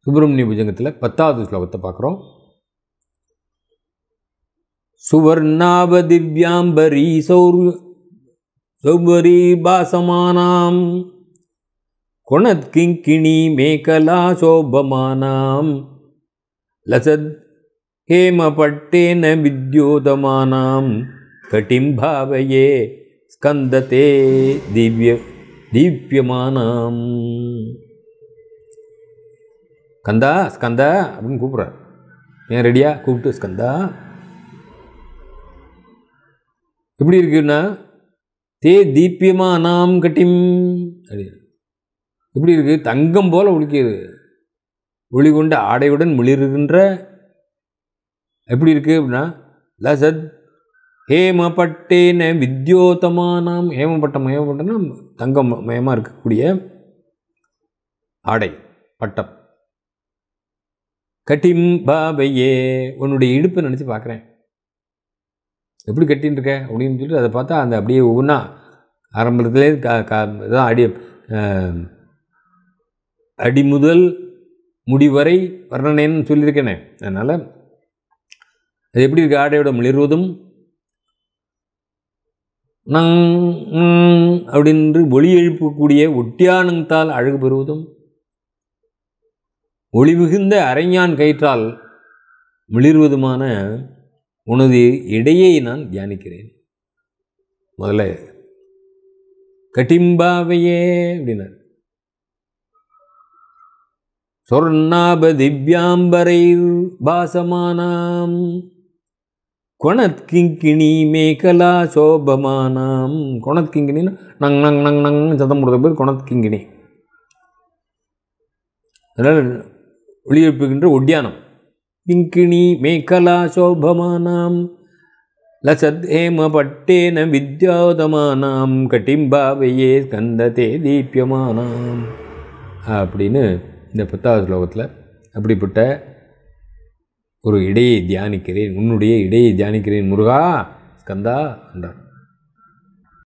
சுப்பிரமணிய புஜங்கத்தில் 10வது ஸ்லோகத்தை பார்க்குறோம். சுவர்ணாப திவ்யாம்பரி சௌபரி பாசமானாம் குணத்கிங்கிணி மேகலா சோபமானாம் லசத் ஹேமபட்டேன வித்யோதமானாம் கட்டிம்பாவையே ஸ்கந்ததே தீப்யமானாம். ஸ்கந்தா ஸ்கந்தா அப்படின்னு கூப்பிட்றார். ஏன் ரெடியா கூப்பிட்டு ஸ்கந்தா எப்படி இருக்குன்னா தே தீப்யமானாம் கட்டிம் அப்படின்னு எப்படி இருக்கு? தங்கம் போல ஒழிக்கிறது, ஒளி கொண்ட ஆடையுடன் மிளிர்கின்ற எப்படி இருக்கு அப்படின்னா லசத் ஹேமபட்டேன வித்யோதமானாம். ஹேமப்பட்டம்னா தங்கம் மயமாக இருக்கக்கூடிய ஆடை பட்டம். கட்டிம் பாபையே உன்னுடைய இடுப்பை நினச்சி பார்க்குறேன், எப்படி கட்டின்னு இருக்க அப்படின்னு சொல்லிட்டு அதை பார்த்தா அந்த அப்படியே ஒவ்வொன்றா ஆரம்பத்திலே இதான் அடி முதல் முடிவரை வர்ணனைன்னு சொல்லியிருக்கேனே. அதனால் அது எப்படி இருக்கு? ஆடையோட மிளிர்வதும் நங் அப்படின்று ஒளி எழுப்பக்கூடிய ஒட்டியானத்தால் அழகு பெறுவதும் ஒளி மிகுந்த அரைஞான் கயிற்றால் மிளிர்வதுமான உனது இடையை நான் தியானிக்கிறேன். முதல்ல கட்டிம்பாவையே அப்படின்னார். சொர்ணாப திவ்யாம்பரை பாசமானாம் கொணத்கிங்கிணி மேகலா சோபமானாம். கொணத்கிங்கிணின்னு நங் நங் நங் நங் சத்தம் போடுற பேர் கொணத்கிங்கிணி. அதனால் ஒளி எழுப்புகின்ற ஒட்டியானம். கிங்கிணி மேகலா சோபமானாம் லசத் ஹேம பட்டேன வித்யோதமானாம் கட்டிம்பாவையே ஸ்கந்ததே தீப்யமானாம் அப்படின்னு இந்த 10வது ஸ்லோகத்தில் அப்படிப்பட்ட ஒரு இடையை தியானிக்கிறேன், உன்னுடைய இடையை தியானிக்கிறேன் முருகா ஸ்கந்தா என்றார்.